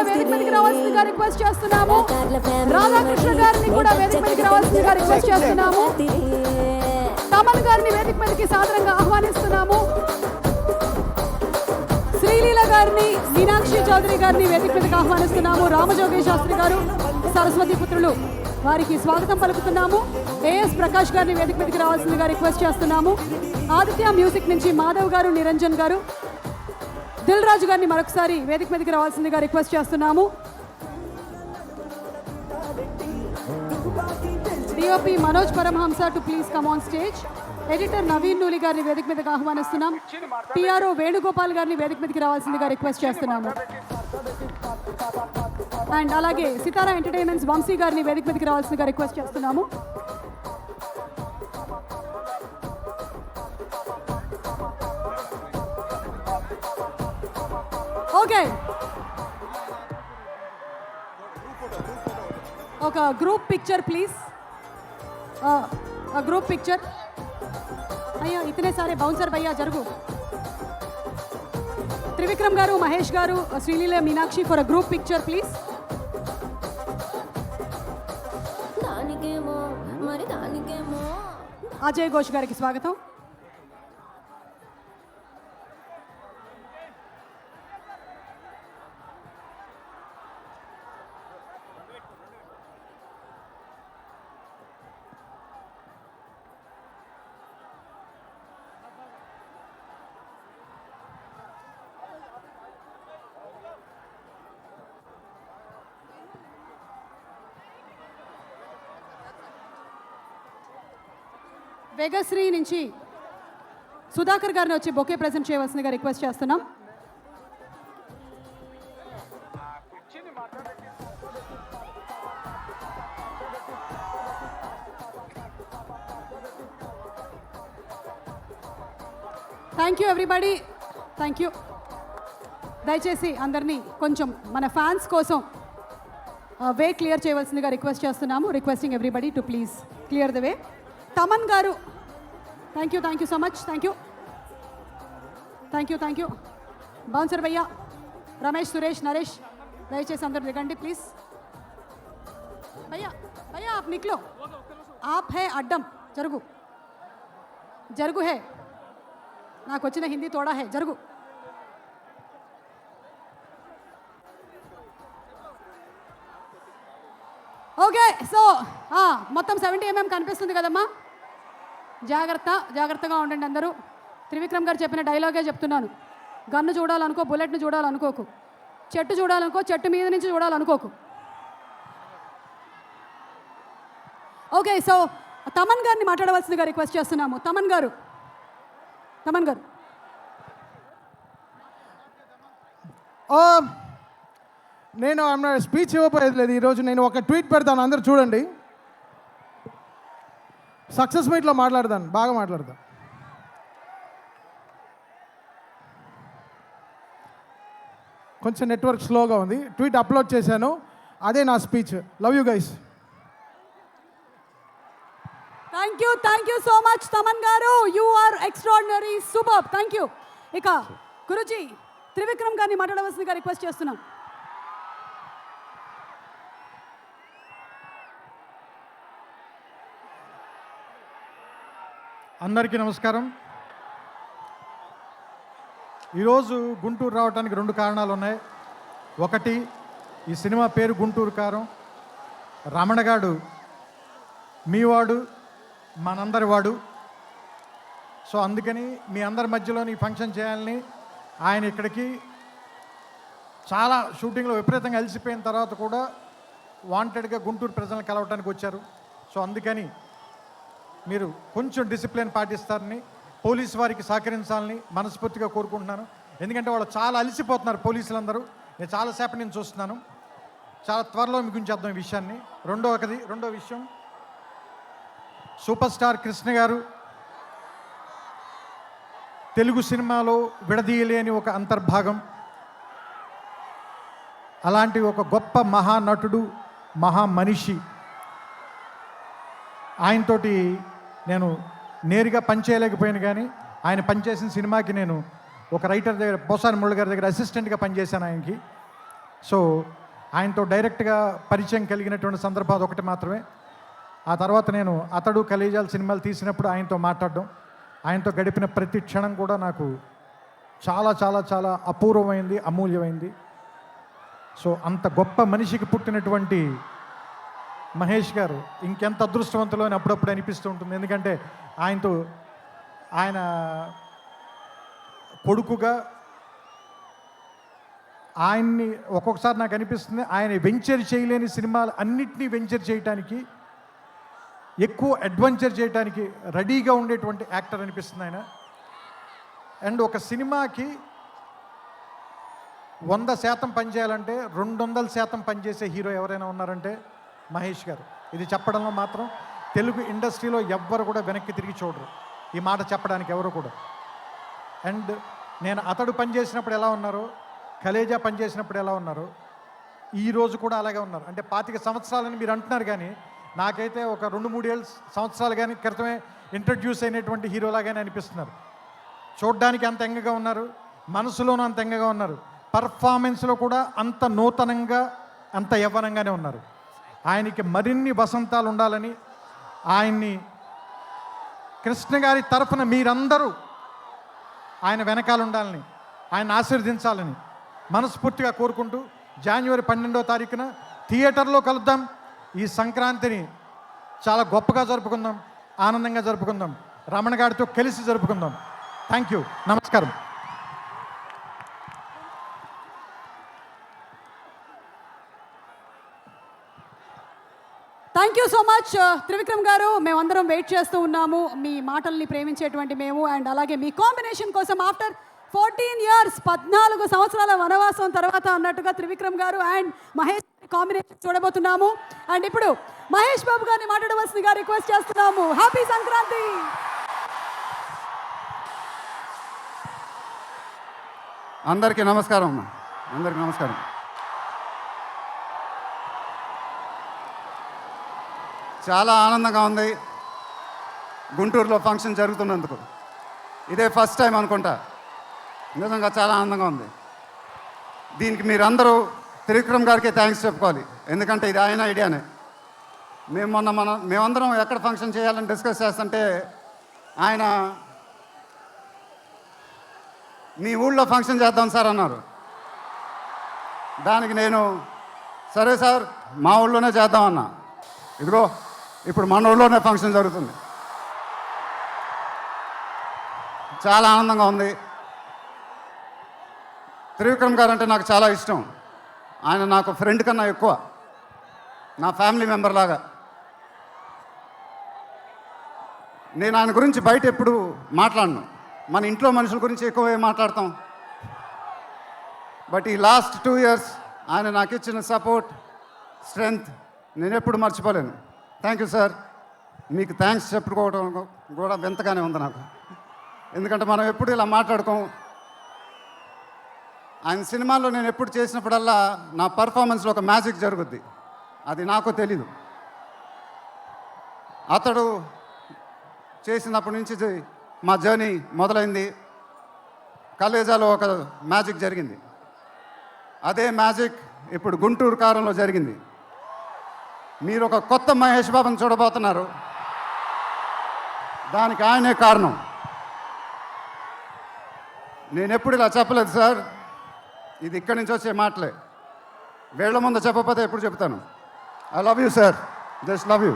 వేదిక మీదకి రావాల్సిందిగా రిక్వెస్ట్ చేస్తున్నాము. రాధాకృష్ణ గారిని కూడా వేదిక మీదకి రావాల్సిందిగా రిక్వెస్ట్ చేస్తున్నాము. తమన్ గారిని వేదిక మీదకి సాదరంగా ఆహ్వానిస్తున్నాము. శ్రీలీల గారిని, మీనాక్షి చౌదరి గారిని వేదిక మీదకి ఆహ్వానిస్తున్నాము. రామజోగి శాస్త్రి గారు, సరస్వతి పుత్రులు, వారికి స్వాగతం పలుకుతున్నాము. ఏఎస్ ప్రకాష్ గారిని వేదిక మీదకి రావాల్సిందిగా రిక్వెస్ట్ చేస్తున్నాము. ఆదిత్య మ్యూజిక్ నుంచి మాధవ్ గారు, నిరంజన్ గారు, దిల్ రాజు గారిని మరొకసారి వేదిక మీదకి రావాల్సిందిగా రిక్వెస్ట్ చేస్తున్నాము. DOP Manoj Paramahamsa to please come on stage. Editor Naveen Nooli గారిని వేదిక మీదకి ఆహ్వానిస్తున్నాం. పిఆర్ఓ వేణుగోపాల్ గారిని వేదిక మీదకి రావాల్సిందిగా రిక్వెస్ట్ చేస్తున్నాము. అండ్ అలాగే సితారా ఎంటర్టైన్మెంట్స్ వంశీ గారిని వేదిక మీదకి రావాల్సిందిగా రిక్వెస్ట్ చేస్తున్నాము. ఓకే, ఒక group picture please. Group picture. అయ్యా ఇతనే సారే బౌన్సర్ భయ్యా జరుగు. త్రివిక్రమ్ గారు, మహేష్ గారు, Sreeleela, Meenakshi for a group picture please. Ajay Ghosh గారికి స్వాగతం. వేగశ్రీ నుంచి సుధాకర్ గారిని వచ్చి బొకే ప్రజెంట్ చేయవలసిందిగా రిక్వెస్ట్ చేస్తున్నాం. Thank you everybody, thank you. దయచేసి అందరినీ కొంచెం మన ఫ్యాన్స్ కోసం వే క్లియర్ చేయవలసిందిగా రిక్వెస్ట్ చేస్తున్నాము. Requesting everybody to please clear the way. Thaman గారు, thank you so much, thank you. Bouncer భయ్యా, రమేష్, సురేష్, నరేష్, దయచేసి అందరు దిగండి ప్లీజ్. భయ్యా ఆప్ నిక్లో, ఆప్ హే అడ్డం, జరుగు హే, నాకు వచ్చిన హిందీ తోడా హే, జరుగు. ఓకే, సో మొత్తం 70 mm కనిపిస్తుంది కదమ్మా. జాగ్రత్తగా ఉండండి అందరూ. త్రివిక్రమ్ గారు చెప్పిన డైలాగే చెప్తున్నాను. గన్ను చూడాలనుకో, బుల్లెట్ను చూడాలనుకోకు. చెట్టు చూడాలనుకో, చెట్టు మీద నుంచి చూడాలనుకోకు. ఓకే, సో తమన్ గారిని మాట్లాడవలసిందిగా రిక్వెస్ట్ చేస్తున్నాము. తమన్ గారు నేను స్పీచ్ ఇవ్వబోయేది లేదు ఈరోజు. నేను ఒక ట్వీట్ పెడతాను, అందరూ చూడండి. సక్సెస్ మీట్లో మాట్లాడతాను, బాగా మాట్లాడతాను. కొంచెం నెట్వర్క్ స్లోగా ఉంది. ట్వీట్ అప్లోడ్ చేశాను, అదే నా speech. Love you guys. Thank you so much Thaman గారు. You are extraordinary, super, thank you. ఇక గురుజీ త్రివిక్రమ్ గారిని మాట్లాడవలసిందిగా రిక్వెస్ట్ చేస్తున్నాం. అందరికీ నమస్కారం. ఈరోజు గుంటూరు రావడానికి 2 కారణాలు ఉన్నాయి. ఒకటి, ఈ సినిమా పేరు గుంటూరు కారం. రమణగాడు మీవాడు, మనందరి వాడు. సో అందుకని మీ అందరి మధ్యలోని ఫంక్షన్ చేయాలని ఆయన ఇక్కడికి చాలా షూటింగ్లో విపరీతంగా అలసిపోయిన తర్వాత కూడా వాంటెడ్గా గుంటూరు ప్రజలను కలవటానికి వచ్చారు. సో అందుకని మీరు కొంచెం డిసిప్లిన్ పాటిస్తారని, పోలీసు వారికి సహకరించాలని మనస్ఫూర్తిగా కోరుకుంటున్నాను. ఎందుకంటే వాళ్ళు చాలా అలసిపోతున్నారు పోలీసులందరూ. నేను చాలాసేపు నేను చూస్తున్నాను. చాలా త్వరలో మీకు ఉంచేద్దాం ఈ విషయాన్ని. రెండో విషయం, సూపర్ స్టార్ కృష్ణ గారు తెలుగు సినిమాలో విడదీయలేని ఒక అంతర్భాగం. అలాంటి ఒక గొప్ప మహానటుడు, మహామనిషి. ఆయనతోటి నేను నేరుగా పనిచేయలేకపోయాను, కానీ ఆయన పనిచేసిన సినిమాకి నేను ఒక రైటర్ దగ్గర, పోసాని మురళి గారి దగ్గర అసిస్టెంట్గా పనిచేశాను ఆయనకి. సో ఆయనతో డైరెక్ట్గా పరిచయం కలిగినటువంటి సందర్భం అదొకటి మాత్రమే. ఆ తర్వాత నేను అతడు కలేజాల సినిమాలు తీసినప్పుడు ఆయనతో మాట్లాడడం, ఆయనతో గడిపిన ప్రతి క్షణం కూడా నాకు చాలా చాలా చాలా అపూర్వమైంది, అమూల్యమైంది. సో అంత గొప్ప మనిషికి పుట్టినటువంటి మహేష్ గారు ఇంకెంత అదృష్టవంతులు అని అప్పుడప్పుడు అనిపిస్తూ ఉంటుంది. ఎందుకంటే ఆయన కొడుకుగా ఆయన్ని ఒక్కొక్కసారి నాకు అనిపిస్తుంది ఆయన వెంచర్ చేయలేని సినిమాలు అన్నిటినీ వెంచర్ చేయడానికి, ఎక్కువ అడ్వెంచర్ చేయడానికి రెడీగా ఉండేటువంటి యాక్టర్ అనిపిస్తుంది ఆయన. అండ్ ఒక సినిమాకి 100% పనిచేయాలంటే 200% పనిచేసే హీరో ఎవరైనా ఉన్నారంటే మహేష్ గారు. ఇది చెప్పడంలో మాత్రం తెలుగు ఇండస్ట్రీలో ఎవ్వరు కూడా వెనక్కి తిరిగి చూడరు, ఈ మాట చెప్పడానికి ఎవరు కూడా. అండ్ నేను అతడు పనిచేసినప్పుడు ఎలా ఉన్నారో, కలేజా పనిచేసినప్పుడు ఎలా ఉన్నారో, ఈరోజు కూడా అలాగే ఉన్నారు. అంటే 25 సంవత్సరాలని మీరు అంటున్నారు, కానీ నాకైతే ఒక 2-3 సంవత్సరాలు కానీ క్రితమే ఇంట్రడ్యూస్ అయినటువంటి హీరోలాగానే అనిపిస్తున్నారు. చూడ్డానికి అంత ఎంగగా ఉన్నారు, మనసులోనూ అంత ఎంగగా ఉన్నారు, పర్ఫార్మెన్స్లో కూడా అంత నూతనంగా అంత యవ్వనంగానే ఉన్నారు. ఆయనకి మరిన్ని వసంతాలు ఉండాలని, ఆయన్ని కృష్ణ గారి తరఫున మీరందరూ ఆయన వెనకాల ఉండాలని, ఆయన ఆశీర్వదించాలని మనస్ఫూర్తిగా కోరుకుంటూ, జనవరి 12వ తారీఖున థియేటర్లో కలుద్దాం. ఈ సంక్రాంతిని చాలా గొప్పగా జరుపుకుందాం, ఆనందంగా జరుపుకుందాం, రమణ గారితో కలిసి జరుపుకుందాం. థ్యాంక్ యూ, నమస్కారం. Thank you so much Trivikram గారు. మేమందరం వెయిట్ చేస్తూ ఉన్నాము మీ మాటల్ని ప్రేమించేటువంటి మేము, అండ్ అలాగే మీ కాంబినేషన్ కోసం ఆఫ్టర్ 14 years 14 సంవత్సరాల వనవాసం తర్వాత అన్నట్టుగా త్రివిక్రమ్ గారు అండ్ మహేష్ కాంబినేషన్ చూడబోతున్నాము. అండ్ ఇప్పుడు మహేష్ బాబు గారిని మాట్లాడవలసిందిగా రిక్వెస్ట్ చేస్తున్నాము. హ్యాపీ సంక్రాంతి. అందరికీ నమస్కారం అమ్మా, అందరికీ నమస్కారం. చాలా ఆనందంగా ఉంది గుంటూరులో ఫంక్షన్ జరుగుతున్నందుకు. ఇదే ఫస్ట్ టైం అనుకుంటా. నిజంగా చాలా ఆనందంగా ఉంది. దీనికి మీరందరూ త్రివిక్రమ్ గారికి థ్యాంక్స్ చెప్పుకోవాలి, ఎందుకంటే ఇది ఆయన ఐడియానే. మేమందరం ఎక్కడ ఫంక్షన్ చేయాలని డిస్కస్ చేస్తుంటే ఆయన మీ ఊళ్ళో ఫంక్షన్ చేద్దాం సార్ అన్నారు. దానికి నేను సరే సార్ మా ఊళ్ళోనే చేద్దామన్నా. ఇదిగో ఇప్పుడు మన ఊళ్ళోనే ఫంక్షన్ జరుగుతుంది. చాలా ఆనందంగా ఉంది. త్రివిక్రమ్ గారు అంటే నాకు చాలా ఇష్టం. ఆయన నాకు ఫ్రెండ్ కన్నా ఎక్కువ, నా ఫ్యామిలీ మెంబర్ లాగా. నేను ఆయన గురించి బయట ఎప్పుడు మాట్లాడను, మన ఇంట్లో మనుషుల గురించి ఎక్కువ మాట్లాడతాం. బట్ ఈ లాస్ట్ 2 years ఆయన నాకు ఇచ్చిన సపోర్ట్, స్ట్రెంగ్త్ నేను ఎప్పుడు మర్చిపోలేను. Thank you sir. మీకు థ్యాంక్స్ చెప్పుకోవడం కూడా వింతగానే ఉంది నాకు, ఎందుకంటే మనం ఎప్పుడు ఇలా మాట్లాడుకోం. ఆయన సినిమాల్లో నేను ఎప్పుడు చేసినప్పుడల్లా నా పర్ఫార్మెన్స్లో ఒక మ్యాజిక్ జరుగుద్ది, అది నాకు తెలీదు. అతడు చేసినప్పటి నుంచి మా జర్నీ మొదలైంది. కలేజాలో ఒక మ్యాజిక్ జరిగింది, అదే మ్యాజిక్ ఇప్పుడు గుంటూరు కారంలో జరిగింది. మీరు ఒక కొత్త మహేష్ బాబుని చూడబోతున్నారు, దానికి ఆయనే కారణం. నేను ఎప్పుడు ఇలా చెప్పలేదు సార్, ఇది ఇక్కడి నుంచి వచ్చే మాటలే. వేళ్ల ముందు చెప్పకపోతే ఎప్పుడు చెప్తాను. I love you sir, just love you.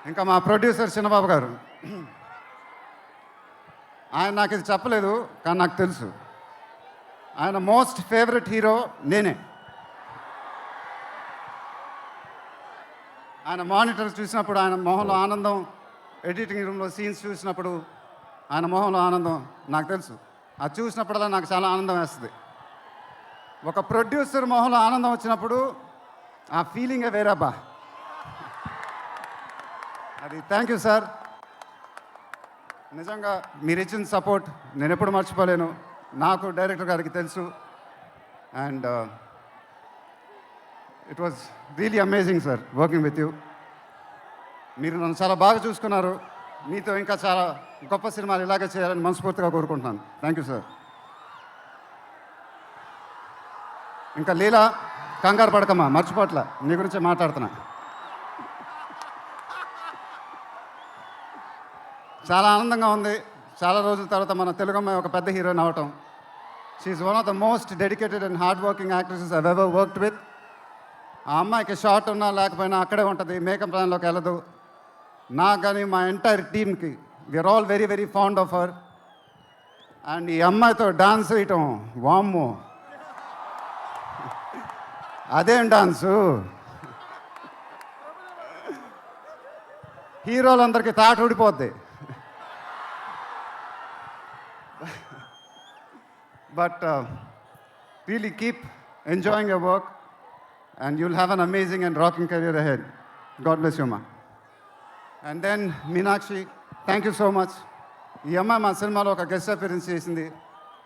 ఇంకా మా ప్రొడ్యూసర్ చిన్నబాబు గారు, ఆయన నాకు ఇది చెప్పలేదు, కానీ నాకు తెలుసు. ఆయన మోస్ట్ ఫేవరెట్ హీరో నేనే. ఆయన మానిటర్ చూసినప్పుడు ఆయన మొహంలో ఆనందం, ఎడిటింగ్ రూమ్లో సీన్స్ చూసినప్పుడు ఆయన మొహంలో ఆనందం నాకు తెలుసు. అది చూసినప్పుడల్లా నాకు చాలా ఆనందం వేస్తుంది. ఒక ప్రొడ్యూసర్ మొహంలో ఆనందం వచ్చినప్పుడు ఆ ఫీలింగే వేరబ్బా. అది థ్యాంక్ యూ సార్. నిజంగా మీరు ఇచ్చిన సపోర్ట్ నేను ఎప్పుడు మర్చిపోలేను. నాకు డైరెక్టర్ గారికి తెలుసు. And it was really amazing sir working with you. మీరు నన్ను చాలా బాగా చూసుకున్నారు. మీతో ఇంకా చాలా గొప్ప సినిమాలు ఇలాగే చేయాలని మనస్ఫూర్తిగా కోరుకుంటున్నాను. Thank you sir. ఇంకా లీలా కంగారు పడకమ్మా, మర్చిపోట్ల, నీ గురించే మాట్లాడుతున్నా. చాలా ఆనందంగా ఉంది. చాలా రోజుల తర్వాత మన తెలుగు అమ్మాయి ఒక పెద్ద హీరోయిన్ అవ్వటం. She's one of the most dedicated and hard working actresses I've ever worked with. ఆ అమ్మాయికి షార్ట్ ఉన్నా లేకపోయినా అక్కడే ఉంటుంది, మేకప్ ప్లాన్లోకి వెళ్ళదు. నాకు కానీ మా ఎంటైర్ టీమ్కి we are all very very fond of her. And ఈ అమ్మాయితో డాన్స్ వేయటం, వామ్మో అదేం డాన్సు, హీరోలందరికీ తాట ఊడిపోద్ది. But really keep enjoying your work and you'll have an amazing and rocking career ahead. God bless you, ma. And then Meenakshi, thank you so much. ఈ అమ్మాయి మా సినిమాలో ఒక గెస్ట్ అపియరెన్స్ చేసింది.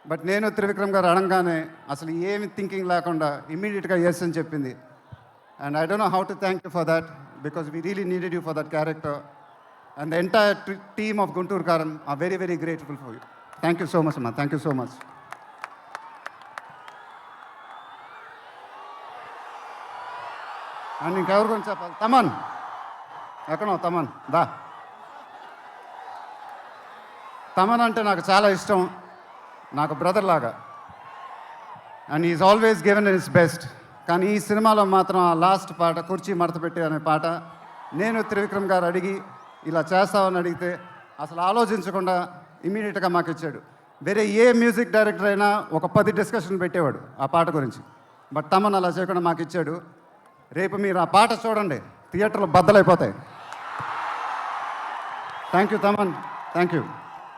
బట్ నేను త్రివిక్రమ్ గారు అడగానే అసలు ఏమి థింకింగ్ లేకుండా ఇమీడియట్గా ఎస్ అని చెప్పింది. And I don't know how to thank you for that because we really needed you for that character. And the entire team of Guntur Kaaram are very very grateful for you. Thank you so much అమ్మా, thank you so much. And ఇంకెవరి గురించి చెప్పాలి? తమన్ ఎక్కడో, తమన్ దా. తమన్ అంటే నాకు చాలా ఇష్టం, నాకు బ్రదర్ లాగా. And is always given is best. కానీ ఈ సినిమాలో మాత్రం ఆ లాస్ట్ పాట, కుర్చీ మడతపెట్టి అనే పాట, నేను త్రివిక్రమ్ గారు అడిగి ఇలా చేస్తామని అడిగితే అసలు ఆలోచించకుండా ఇమీడియట్గా మాకు ఇచ్చాడు. వేరే ఏ మ్యూజిక్ డైరెక్టర్ అయినా ఒక 10 డిస్కషన్ పెట్టేవాడు ఆ పాట గురించి. బట్ తమన్ అలా చేయకుండా మాకు ఇచ్చాడు. రేపు మీరు ఆ పాట చూడండి, థియేటర్లో బద్దలైపోతాయి. Thank you Thaman, thank you.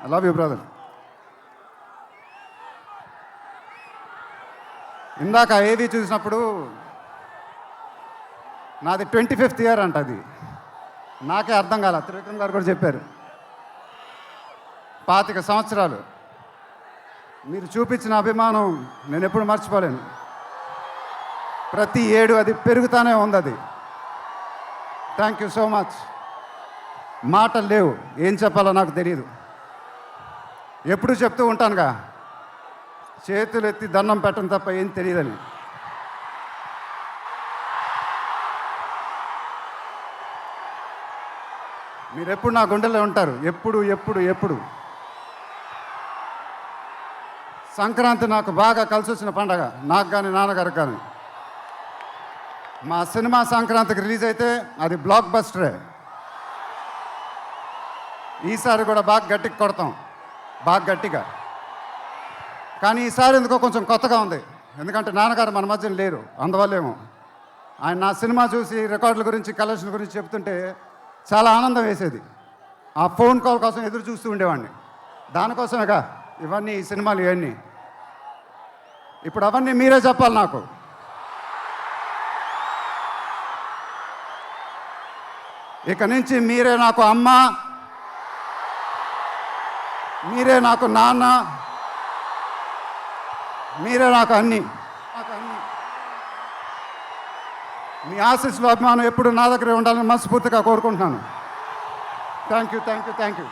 I love you brother. ఇందాక ఏవి చూసినప్పుడు నాది 25th ఇయర్ అంట. అది నాకే అర్థం కాల, త్రివిక్రమ్ గారు కూడా చెప్పారు. 25 సంవత్సరాలు మీరు చూపించిన అభిమానం నేను ఎప్పుడు మర్చిపోలేను. ప్రతి ఏడు అది పెరుగుతూనే ఉంది. అది థ్యాంక్ యూ సో మచ్. మాటలు లేవు, ఏం చెప్పాలో నాకు తెలియదు. ఎప్పుడు చెప్తూ ఉంటానుగా, చేతులు ఎత్తి దండం పెట్టడం తప్ప ఏం తెలియదని. మీరు ఎప్పుడు నా గుండెల్లో ఉంటారు, ఎప్పుడు ఎప్పుడు ఎప్పుడు. సంక్రాంతి నాకు బాగా కలిసి వచ్చిన పండగ, నాకు కానీ నాన్నగారికి కానీ. మా సినిమా సంక్రాంతికి రిలీజ్ అయితే అది బ్లాక్ బస్టరే. ఈసారి కూడా బాగా గట్టిగా కొడతాం, బాగా గట్టిగా. కానీ ఈసారి ఎందుకో కొంచెం కొత్తగా ఉంది, ఎందుకంటే నాన్నగారు మన మధ్యన లేరు, అందువల్లేమో. ఆయన నా సినిమా చూసి రికార్డుల గురించి, కలెక్షన్ గురించి చెప్తుంటే చాలా ఆనందం వేసేది. ఆ ఫోన్ కాల్ కోసం ఎదురు చూస్తూ ఉండేవాడిని. దానికోసమేగా ఇవన్నీ, ఈ సినిమాలు ఇవన్నీ. ఇప్పుడు అవన్నీ మీరే చెప్పాలి నాకు. ఇక నుంచి మీరే నాకు అమ్మ, మీరే నాకు నాన్న, మీరే నాకు అన్నీ. మీ ఆశీస్సులు, అభిమానం ఎప్పుడు నా దగ్గరే ఉండాలని మనస్ఫూర్తిగా కోరుకుంటున్నాను. Thank you, thank you, thank you.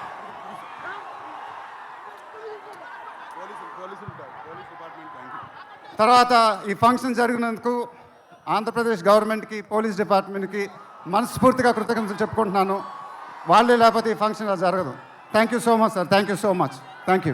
తర్వాత ఈ ఫంక్షన్ జరిగినందుకు ఆంధ్రప్రదేశ్ గవర్నమెంట్కి, పోలీస్ డిపార్ట్మెంట్కి మనస్ఫూర్తిగా కృతజ్ఞతలు చెప్పుకుంటున్నాను. వాళ్ళే లేకపోతే ఈ ఫంక్షన్ జరగదు. Thank you so much sir, thank you so much, thank you.